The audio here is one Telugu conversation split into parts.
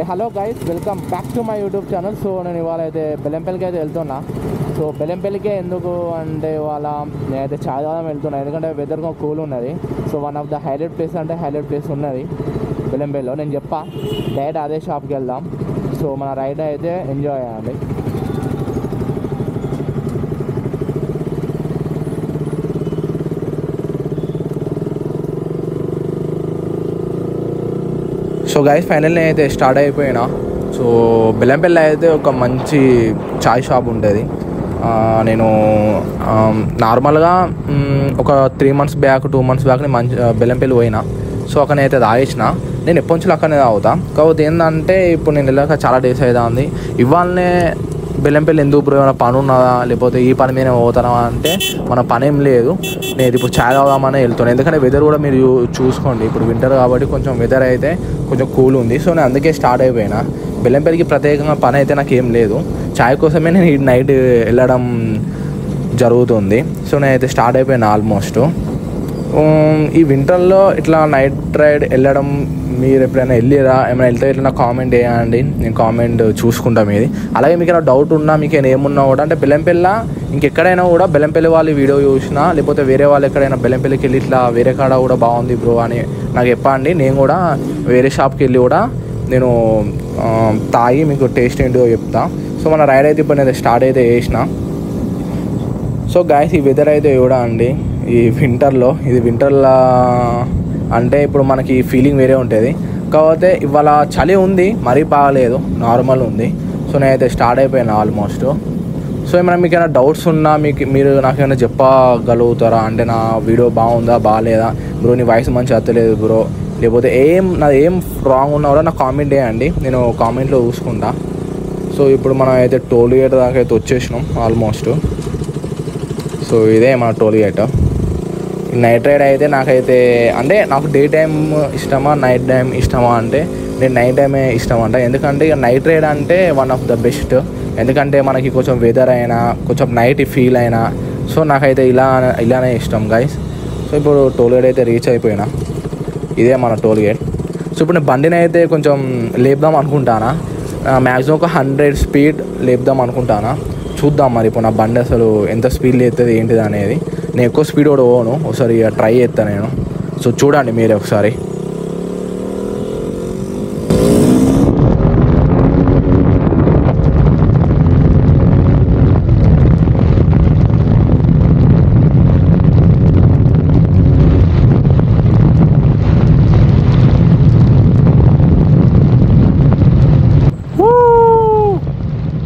Hello guys, welcome back to my YouTube channel. So నేను ఇవాళ అయితే బెల్లంపల్లికి అయితే వెళ్తున్నా. సో బెల్లంపల్లికే ఎందుకు అంటే ఇవాళ నేనైతే చాయ్ తాగడం వెళ్తున్నా, ఎందుకంటే వెదర్ కూల్ ఉన్నది. So one of the highlight place అంటే హైలైట్ ప్లేస్ ఉన్నది బెల్లంపల్లిలో. నేను డైరెక్ట్ అదే షాప్కి వెళ్దాం. సో మన రైడ్ అయితే ఎంజాయ్ చేయండి. సో గైస్, ఫైనల్లీ అయితే స్టార్ట్ అయిపోయినా. సో బెల్లంపల్లి అయితే ఒక మంచి చాయ్ షాప్ ఉంటుంది. నేను నార్మల్గా ఒక 3 months బ్యాక్ 2 months బ్యాక్ నేను బెల్లంపల్లి పోయినా. సో అక్కడ అయితే తాగేసిన. నేను ఎప్పటి నుంచి అక్కడనే తాగుతా. కాకపోతే ఏంటంటే ఇప్పుడు నేను వెళ్ళాక చాలా డేస్ అవుతుంది. ఇవాళనే బెల్లంపల్లి ఎందుకు బ్రో, ఏమైనా పని ఉన్నదా లేకపోతే ఈ పని మీద పోతానా అంటే మన పని ఏం లేదు. నేను ఇప్పుడు చాయ్ తాగుదామని వెళ్తున్నాను. ఎందుకంటే వెదర్ కూడా మీరు చూసుకోండి, ఇప్పుడు వింటర్ కాబట్టి కొంచెం వెదర్ అయితే కొంచెం కూల్ ఉంది. సో నేను అందుకే స్టార్ట్ అయిపోయినా. బెల్లంపల్లికి ప్రత్యేకంగా పని అయితే నాకు ఏం లేదు, చాయ్ కోసమే నేను ఈ నైట్ వెళ్ళడం జరుగుతుంది. సో నేనైతే స్టార్ట్ అయిపోయినా ఆల్మోస్ట్. ఈ వింటర్లో ఇట్లా నైట్ రైడ్ వెళ్ళడం మీరు ఎప్పుడైనా వెళ్ళిరా, ఏమైనా వెళ్తే ఇట్లా నాకు కామెంట్ చేయండి, నేను కామెంట్ చూసుకుంటాం మీది. అలాగే మీకు ఏమైనా డౌట్ ఉన్నా, మీకు ఏమున్నా కూడా అంటే బెల్లంపల్లి ఇంకెక్కడైనా కూడా బెల్లంపల్లి వాళ్ళు వీడియో చూసినా లేకపోతే వేరే వాళ్ళు ఎక్కడైనా బెల్లంపల్లికి వెళ్ళి ఇట్లా వేరే కాడ కూడా బాగుంది బ్రో అని నాకు చెప్పండి. నేను కూడా వేరే షాప్కి వెళ్ళి కూడా నేను తాగి మీకు టేస్ట్ ఏంటో చెప్తా. సో మన రైడ్ అయితే ఇప్పుడు నేను స్టార్ట్ అయితే చేసిన. సో గాయస్, ఈ వెదర్ అయితే కూడా అండి ఈ వింటర్లో అంటే ఇప్పుడు మనకి ఫీలింగ్ వేరే ఉంటుంది. కాకపోతే ఇవాళ చలి ఉంది, మరీ బాగలేదు, నార్మల్ ఉంది. సో నేనైతే స్టార్ట్ అయిపోయాను ఆల్మోస్ట్. సో ఏమైనా మీకు ఏమైనా డౌట్స్ ఉన్నా మీరు నాకు ఏమైనా చెప్పగలుగుతారా, అంటే నా వీడియో బాగుందా బాగాలేదా బ్రో, నీ వాయిస్ మంచిగా అత్తలేదు బ్రో, లేకపోతే నాది ఏం రాంగ్ ఉన్నా కూడా నాకు కామెంట్ చేయండి, నేను కామెంట్లో చూసుకుంటా. సో ఇప్పుడు మనం అయితే టోల్ గేట్ దాకా అయితే వచ్చేసినాం ఆల్మోస్ట్. సో ఇదే మన టోల్ గేట్. నైట్ రైడ్ అయితే నాకైతే అంటే నాకు డే టైం ఇష్టమా నైట్ టైం ఇష్టమా అంటే నేను నైట్ టైమే ఇష్టం అంట. ఎందుకంటే ఇక నైట్ రైడ్ అంటే వన్ ఆఫ్ ద బెస్ట్. ఎందుకంటే మనకి కొంచెం వెదర్ అయినా కొంచెం నైట్ ఫీల్ అయినా సో నాకైతే ఇలానే ఇష్టం గైస్. సో ఇప్పుడు టోల్ గేట్ అయితే రీచ్ అయిపోయినా. ఇదే మన టోల్ గేట్. సో ఇప్పుడు నేను బండిని అయితే కొంచెం లేపుదాం అనుకుంటానా, మ్యాక్సిమం ఒక 100 స్పీడ్ లేపుదాం అనుకుంటానా. చూద్దాం మరి ఇప్పుడు నా బండి అసలు ఎంత స్పీడ్ లేస్తుంది ఏంటిది అనేది. నేను ఎక్కువ స్పీడ్ కూడా పోను, ఒకసారి ట్రై చేస్తాను నేను. సో చూడండి మీరే ఒకసారి.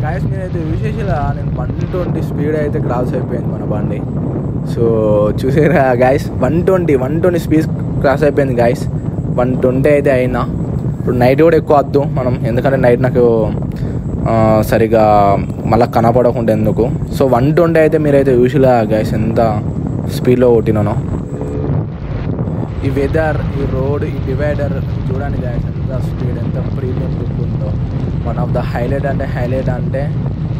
గాయస్ మీరైతే విశేషంగా నేను 120 స్పీడ్ అయితే క్రాస్ అయిపోయింది మన బండి. సో చూసారా గాయస్, 120 స్పీడ్ క్రాస్ అయిపోయింది గాయస్. 120 అయితే అయినా. ఇప్పుడు నైట్ కూడా ఎక్కువ వద్దు మనం, ఎందుకంటే నైట్ నాకు సరిగా మళ్ళీ కనపడకుండా ఎందుకు. సో 120 అయితే మీరైతే చూసిలా గాయస్ ఎంత స్పీడ్లో కొట్టినానో. ఈ వెదర్, ఈ రోడ్, ఈ డివైడర్ చూడండి గాయస్ ఎంత స్పీడ్, ఎంత ప్రీమియం లుక్ ఉందో. వన్ ఆఫ్ ద హైలైట్ అంటే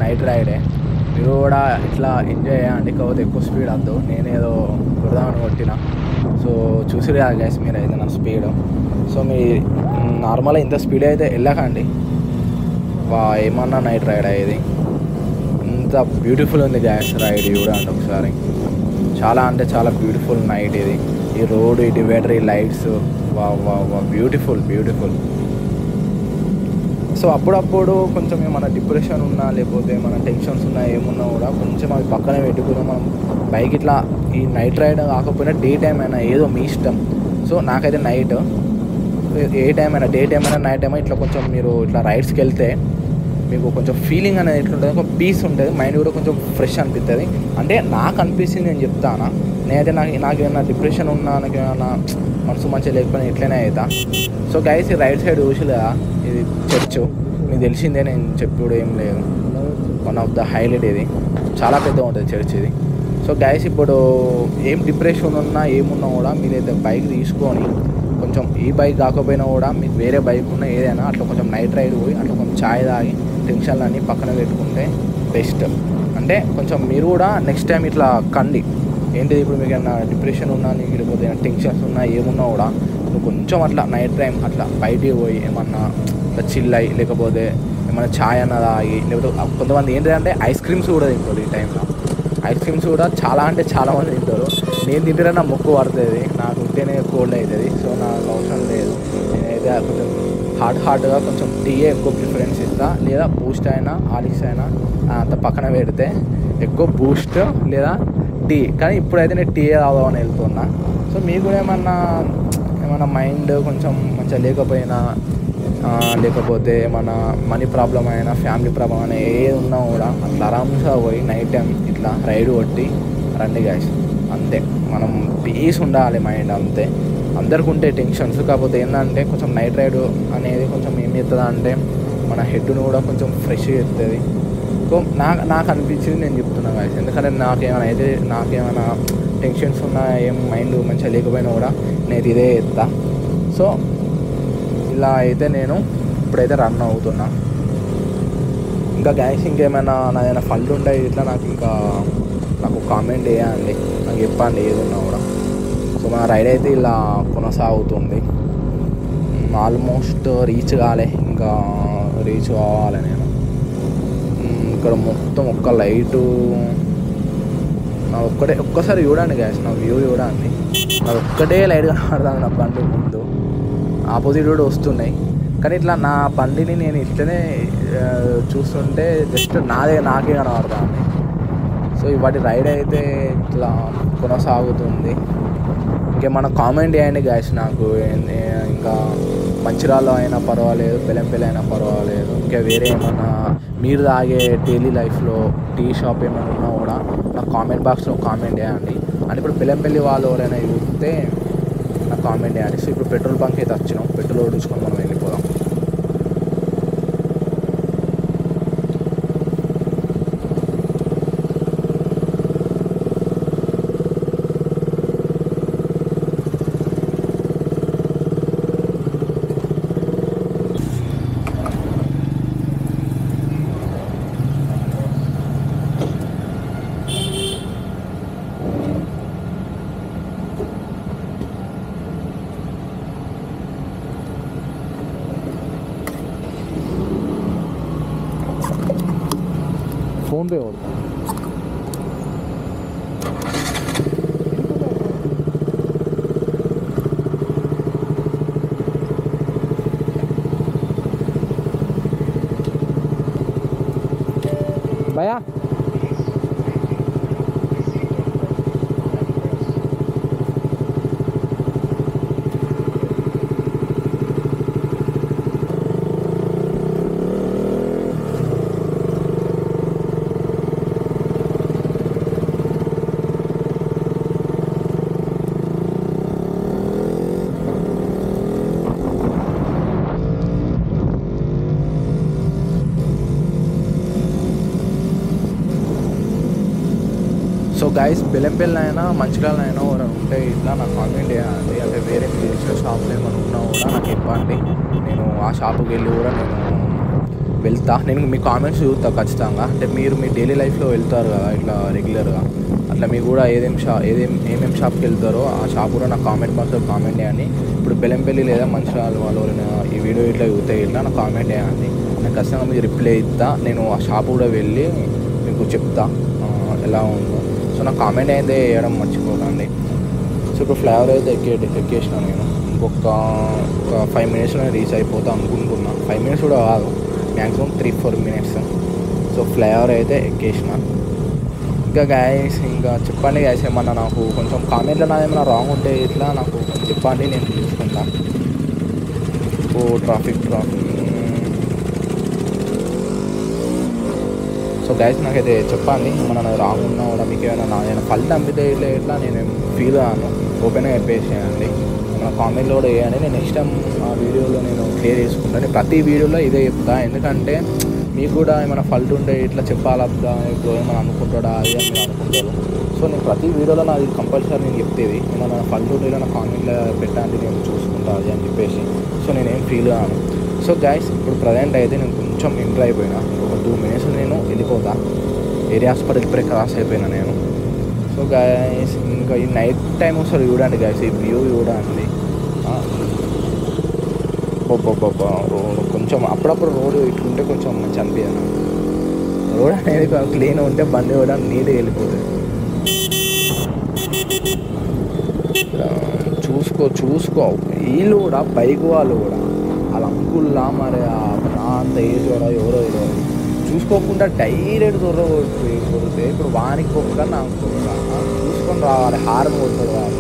నైట్ రైడే. మీరు కూడా ఇట్లా ఎంజాయ్ చేయండి, కాకపోతే ఎక్కువ స్పీడ్ వద్దు, నేనేదో కుడదామని కొట్టిన. సో చూసిరు కదా గైస్ మీరు అయితే నా స్పీడ్. సో మీ నార్మల్గా ఇంత స్పీడ్ అయితే వెళ్ళకండి, ఏమన్నా నైట్ రైడ్ అయ్యేది. ఇంత బ్యూటిఫుల్ ఉంది గ్యాస్ రైడ్ చూడండి ఒకసారి. చాలా అంటే చాలా బ్యూటిఫుల్ నైట్ ఇది. ఈ రోడ్, ఈ డివైడర్, ఈ లైట్స్, వా బ్యూటిఫుల్. సో అప్పుడప్పుడు కొంచెం ఏమైనా డిప్రెషన్ ఉన్నా లేకపోతే మన టెన్షన్స్ ఉన్నా ఏమున్నా కూడా కొంచెం అవి పక్కన పెట్టుకుని మనం బైక్ ఇట్లా ఈ నైట్ రైడ్ కాకపోయినా డే టైం అయినా ఏదో మీ ఇష్టం. సో నాకైతే నైట్, ఏ టైం అయినా డే టైం అయినా నైట్ టైం ఇట్లా కొంచెం మీరు ఇట్లా రైడ్స్కి వెళ్తే మీకు కొంచెం ఫీలింగ్ అనేది ఎట్లుంటుంది, ఒక పీస్ ఉంటుంది, మైండ్ కూడా కొంచెం ఫ్రెష్ అనిపిస్తుంది. అంటే నాకు అనిపిస్తుంది, నేను చెప్తానా. నేనైతే నాకు ఏమైనా డిప్రెషన్ ఉన్నా, నాకు ఏమైనా మనసు మంచిగా లేకపోయినా ఎట్లనే అవుతా. సో గైస్ ఈ రైట్ సైడ్ చూసి కదా, ఇది చర్చ్ మీకు తెలిసిందే, నేను చెప్పుడు ఏం లేదు. వన్ ఆఫ్ ద హైలైట్ ఇది, చాలా పెద్దగా ఉంటుంది చర్చ్ ఇది. సో గైస్ ఇప్పుడు ఏం డిప్రెషన్ ఉన్నా ఏమున్నా కూడా మీరైతే బైక్ తీసుకొని కొంచెం ఈ బైక్ కాకపోయినా కూడా మీకు వేరే బైక్ ఉన్నా ఏదైనా అట్లా కొంచెం నైట్ రైడ్ పోయి అట్లా కొంచెం ఛాయ్ తాగి టెన్షన్లన్నీ పక్కన పెట్టుకుంటే బెస్ట్. అంటే కొంచెం మీరు కూడా నెక్స్ట్ టైం ఇట్లా కండి. ఏంటిది ఇప్పుడు మీకు ఏమన్నా డిప్రెషన్ ఉన్నా, నీకు లేకపోతే టెన్షన్స్ ఉన్నా ఏమున్నా కూడా నువ్వు కొంచెం అట్లా నైట్ టైం అట్లా బయటికి పోయి ఏమన్నా చిల్ అయ్యి, లేకపోతే ఏమైనా ఛాయ్ అన్న తాగి, లేకపోతే కొంతమంది ఏంటంటే ఐస్ క్రీమ్స్ కూడా తింటారు ఈ టైంలో. ఐస్ క్రీమ్స్ కూడా చాలా అంటే చాలామంది తింటారు. నేను తింటే నా ముక్కు పడుతుంది, నాకు ఉంటేనే కోల్డ్ అవుతుంది. సో నాకు అవసరం లేదు. నేనైతే కొంచెం హాట్గా కొంచెం టీయే ఎక్కువ ప్రిఫరెన్స్ ఇస్తా, లేదా బూస్ట్ అయినా హార్లిక్స్ అయినా అంత పక్కన పెడితే ఎక్కువ బూస్ట్ లేదా టీ. కానీ ఇప్పుడైతే నేను టీయే తాగుదామని వెళ్తున్నా. సో మీకు కూడా ఏమన్నా మైండ్ కొంచెం మంచిగా లేకపోయినా, లేకపోతే ఏమన్నా మనీ ప్రాబ్లం అయినా, ఫ్యామిలీ ప్రాబ్లం అయినా, ఏది ఉన్నా కూడా అట్లా ఆరామ్గా పోయి నైట్ టైం ఇట్లా రైడ్ కొట్టి రండి గైస్. అంతే, మనం పీస్ ఉండాలి మైండ్, అంతే. అందరికి ఉంటే టెన్షన్స్, కాకపోతే ఏంటంటే కొంచెం నైట్ రైడ్ అనేది కొంచెం ఏం చేస్తుందా అంటే మన హెడ్ను కూడా కొంచెం ఫ్రెష్ చేస్తుంది. సో నాకు అనిపించింది నేను చెప్తున్నాను గైస్. ఎందుకంటే నాకేమైనా టెన్షన్స్ ఉన్నా, ఏం మైండ్ మంచిగా లేకపోయినా కూడా నేను ఇదే చేస్తా. సో ఇలా అయితే నేను ఇప్పుడైతే రన్ అవుతున్నా. ఇంకా గైస్ ఇంకేమైనా నాదైనా ఫండ్ ఉంటే ఇట్లా నాకు కామెంట్ చేయండి, నాకు చెప్పండి ఏదున్నా కూడా. సో మన రైడ్ అయితే ఇలా కొనసాగుతుంది. ఆల్మోస్ట్ రీచ్ కాలే, ఇంకా రీచ్ కావాలి నేను. ఇక్కడ మొత్తం ఒక్క లైటు నాకు ఒక్కసారి చూడండి గ్యాస్, నా వ్యూ చూడండి. నాకు ఒక్కటే లైట్ కనబడుతుంది నా బండి ముందు. ఆపోజిట్ కూడా వస్తున్నాయి, కానీ ఇట్లా నా బండిని నేను ఇట్లనే చూస్తుంటే జస్ట్ నాకే కనబడుతుంది. సో ఇవాటి రైడ్ అయితే ఇట్లా కొనసాగుతుంది. ఇంకేమన్నా కామెంట్ చేయండి గ్యాస్ నాకు. ఇంకా మంచిర్యాలలో అయినా పర్వాలేదు, బెల్లంపల్లి అయినా పర్వాలేదు, ఇంకా వేరే ఏమన్నా మీరు తాగే డైలీ లైఫ్లో టీ షాప్ ఏమైనా ఉన్నా కూడా నాకు కామెంట్ బాక్స్లో కామెంట్ చేయండి. అంటే ఇప్పుడు బెల్లంపల్లి వాళ్ళు ఎవరైనా చూస్తే నాకు కామెంట్ చేయండి. సో ఇప్పుడు పెట్రోల్ బంక్ అయితే వచ్చినాం, పెట్రోల్ కొట్టించుకొని మనం వెళ్ళిపోదాం. ఫోన్ పే కొడతా. భయా సో గైస్ బెల్లంపల్లి అయినా మంచిర్యాల అయినా ఎవరైనా ఉంటే ఇట్లా నాకు కామెంట్ చేయండి. అంటే వేరే మీరు తెలిసిన షాప్లో ఏమైనా ఉన్నా కూడా నాకు చెప్పండి. నేను ఆ షాపుకి వెళ్ళి కూడా నేను వెళ్తా. నేను మీ కామెంట్స్ చూస్తా ఖచ్చితంగా. అంటే మీరు మీ డైలీ లైఫ్లో వెళ్తారు కదా ఇట్లా రెగ్యులర్గా, అట్లా మీరు కూడా ఏమేమి షాప్కి వెళ్తారో ఆ షాప్ కూడా నాకు కామెంట్ బాక్స్లో కామెంట్ చేయండి. ఇప్పుడు బెల్లంపల్లి లేదా మంచిర్యాల వాళ్ళు ఎవరైనా ఈ వీడియో ఇట్లా చూస్తే ఇట్లా నాకు కామెంట్ చేయండి. నేను ఖచ్చితంగా మీకు రిప్లై ఇస్తా. నేను ఆ షాప్ కూడా వెళ్ళి మీకు చెప్తా ఎలా ఉందో. సో నాకు కామెంట్ అయితే వేయడం మర్చిపోకండి. సో ఇప్పుడు ఫ్లైఓవర్ అయితే ఎక్కేసిన నేను. ఇంకొక 5 మినిట్స్లో రీచ్ అయిపోతా అనుకుంటున్నా. 5 మినిట్స్ కూడా కాదు, మ్యాక్సిమం 3-4 మినిట్స్. సో ఫ్లైఓవర్ అయితే ఎక్కేసిన. ఇంకా గైస్ ఇంకా చెప్పండి గైస్, ఏమన్నా నాకు కొంచెం కామెంట్లో నాదేమన్నా రాంగ్ ఉంటే ఇట్లా నాకు కొంచెం చెప్పండి, నేను చూసుకుంటా. ట్రాఫిక్ సో గైస్ నాకైతే చెప్పండి ఏమన్నా రాంగ్ ఉన్నా కూడా, మీకు ఏమైనా ఫలితం అమ్మితే ఇట్లా నేను ఫీల్ అయ్యాను. ఓపెన్గా చెప్పేసేయండి, మన కామెంట్లో కూడా వేయండి. నేను నెక్స్ట్ టైం ఆ వీడియోలో నేను క్లియర్ చేసుకుంటాను. ప్రతి వీడియోలో ఇదే చెప్తా, ఎందుకంటే మీకు కూడా ఏమైనా ఫల్ట్ ఉంటే ఇట్లా చెప్పాలబ్బా, ఇప్పుడు ఏమైనా అనుకుంటాడా అది అని మీరు అనుకుంటారు. సో నేను ప్రతి వీడియోలో నాది కంపల్సరీ నేను చెప్తేది, ఏమైనా ఫల్ట్ ఉంటే నా కామెంట్లో పెట్టండి, నేను చూసుకుంటా అది అని చెప్పేసి. సో నేనేం ఫీల్ కాను. సో గైస్ ఇప్పుడు ప్రజెంట్ అయితే నేను కొంచెం ఎంటర్ అయిపోయినా. ఒక 2 మినిట్స్ నేను వెళ్ళిపోతా. ఏరియా హాస్పిటల్ ఇప్పుడే క్రాస్ అయిపోయినా నేను. సో గైస్ ఇంకా ఈ నైట్ టైం ఒకసారి చూడండి గైస్, ఈ వ్యూ చూడండి. కొంచెం కొంచెం అప్పుడప్పుడు రోడ్ ఇట్లుంటే కొంచెం మంచి అనిపించదు. రోడ్ అనేది క్లీన్ ఉంటే బండి కూడా నీట్గా వెళ్ళిపోతుంది. చూసుకో వీళ్ళు కూడా బైక్ వాళ్ళు కూడా వాళ్ళ అంకుల్లా మరి అంత ఏజ్ కూడా ఎవరో చూసుకోకుండా డైరెక్ట్ కొడితే ఇప్పుడు వానికి కొక్క నాకు కొక్క చూసుకొని రావాలి. హారన్ కొడతాడు వాళ్ళు,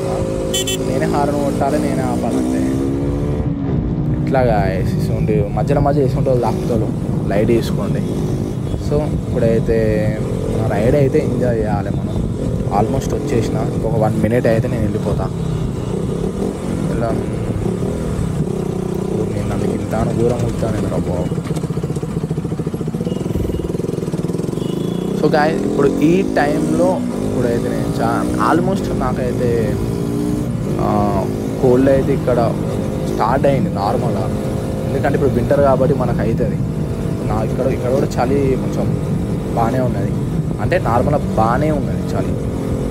నేనే హారన్ కొట్టాలి, నేనే ఆపాలంటే ఇట్లాగా వేసేసి మధ్యలో వేసుకుంటే వాళ్ళు తాకుతాడు. లైట్ వేసుకోండి. సో ఇప్పుడైతే మన రైడ్ అయితే ఎంజాయ్ చేయాలి మనం. ఆల్మోస్ట్ వచ్చేసిన, ఇంకొక 1 minute అయితే నేను వెళ్ళిపోతా. ఇలా నేను అందుకు ఇంతాను దూరం ఉంటాను నేను బాబు. సో గాయ్ ఇప్పుడు ఈ టైంలో ఇప్పుడైతే నేను ఆల్మోస్ట్ నాకైతే కోల్డ్ అయితే ఇక్కడ స్టార్ట్ అయింది నార్మల్గా. ఎందుకంటే ఇప్పుడు వింటర్ కాబట్టి మనకు అవుతుంది. ఇక్కడ కూడా చలి కొంచెం బాగానే ఉన్నది, అంటే నార్మల్గా బాగానే ఉన్నది చలి.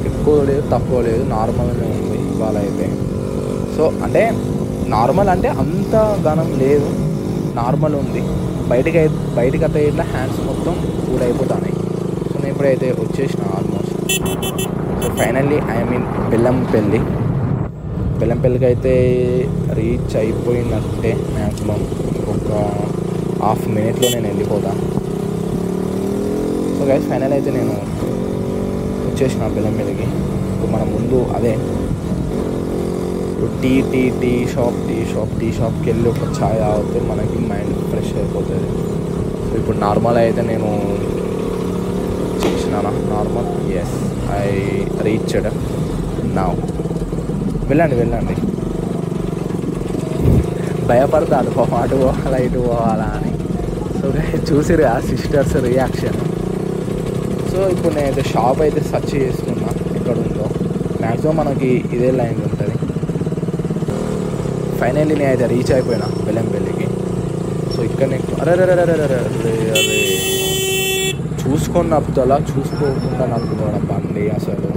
ఎక్కువ లేదు తక్కువ లేదు, నార్మల్గానే ఉంది ఇవాళ అయితే. సో అంటే నార్మల్ అంటే అంత ఘనం లేదు, నార్మల్ ఉంది. బయటకైతే ఇట్లా హ్యాండ్స్ మొత్తం కూల్ అయిపోతున్నాయి. సో నేను ఇప్పుడైతే వచ్చేసిన ఆల్మోస్ట్. సో ఫైనల్లీ బెల్లంపల్లికి అయితే రీచ్ అయిపోయినట్టే. మ్యాక్సిమం ఒక 1/2 minute నేను వెళ్ళిపోతాను. సో గైస్ ఫైనల్ అయితే నేను వచ్చేసిన బెల్లంపల్లికి. ఇప్పుడు మన ముందు అదే టీ షాప్కి వెళ్ళి ఒక ఛాయ్ తాగితే మనకి మైండ్ ఫ్రెష్ అయిపోతుంది. సో ఇప్పుడు నార్మల్ అయితే నేను చేసినా normal. Yes, I reached now. వెళ్ళండి. భయపడతాడు అటు పోవాలా ఇటు పోవాలా అని. సో చూసిరు ఆ సిస్టర్స్ రియాక్షన్. సో ఇప్పుడు నేనైతే షాప్ అయితే సెర్చ్ చేస్తున్నా ఎక్కడ ఉందో. మ్యాక్సిమం మనకి ఇదే లైన్ ఉంటుంది. ఫైనల్లీ నేనైతే రీచ్ అయిపోయినా బెల్లంపల్లికి. సో ఇక్కడ అరే చూసుకొని నప్పుతలా, చూసుకోకుండా నప్పుతున్నాడు బండి అసలు.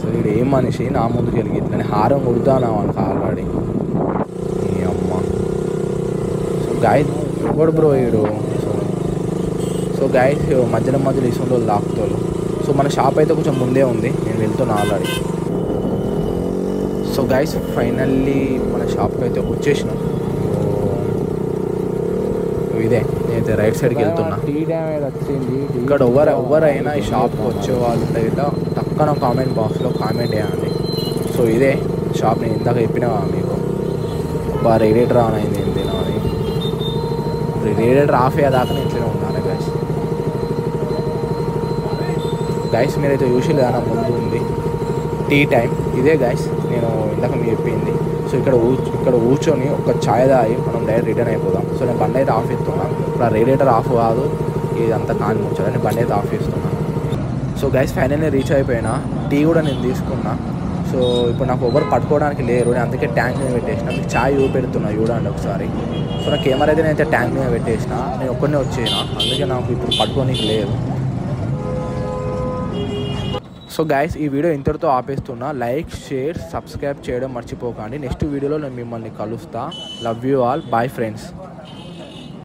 సో వీడు ఏం మనిషి నా ముందుకు వెళ్ళి ఇట్లా హారం కొడుతానా వాళ్ళకి ఆల్రెడీ. ఈ అమ్మ. సో గాయస్ కూడా బ్రో వీడు. సో గాయస్ మధ్యలో ఇసుంలో లాక్తాడు. సో మన షాప్ అయితే కొంచెం ముందే ఉంది, నేను వెళ్తున్నా ఆల్రెడీ. సో గాయస్ ఫైనల్లీ మన షాప్కి అయితే వచ్చేసినాం. ఇదే నేనైతే రైట్ సైడ్కి వెళ్తున్నా. ఇక్కడ ఎవరైనా ఈ షాప్కి వచ్చే వాళ్ళు ఉంటే ఇట్లా టక్కన కామెంట్ బాక్స్లో కామెంట్ చేయండి. సో ఇదే షాప్, నేను ఇందాక చెప్పినా మీకు రేడియేటర్ ఆన్ అయింది ఏంటి అని. రేడియేటర్ ఆఫ్ అయ్యేదాకా ఇట్లనే ఉండాలి గైస్. మీరైతే చూసిలేదా నా ముందు ఉంది టీ టైం. ఇదే గైస్ నేను ఇందాక మీరు చెప్పింది. సో ఇక్కడ కూర్చొని ఒక ఛాయ్ తాగి మనం డైరెక్ట్ రిటర్న్ అయిపోదాం. సో నేను బండి అయితే ఆఫ్ చేస్తున్నాను. ఇప్పుడు ఆ రేడియేటర్ ఆఫ్ కాదు, ఇదంతా కాని ముచ్చాడు, నేను బండి అయితే ఆఫ్ చేస్తున్నాను. సో గైస్ ఫైనల్లీ రీచ్ అయిపోయినా. టీ కూడా నేను తీసుకున్నా. సో ఇప్పుడు నాకు ఎవరు పట్టుకోవడానికి లేరు, నేను అందుకే ట్యాంక్ మీద పెట్టేసిన. మీకు ఛాయ్ పెడుతున్నా చూడండి ఒకసారి. సో నా కెమెరా అయితే నేనైతే ట్యాంక్ మీద పెట్టేసిన. నేను ఒక్కడనే వచ్చేసిన, అందుకే నాకు ఇప్పుడు పట్టుకోనికి లేదు. సో గైస్ ఈ వీడియో ఇంతటితో ఆపేస్తున్నా. లైక్, షేర్, సబ్స్క్రైబ్ చేయడం మర్చిపోకండి. నెక్స్ట్ వీడియోలో నేను మిమ్మల్ని కలుస్తా. Love you all. Bye friends.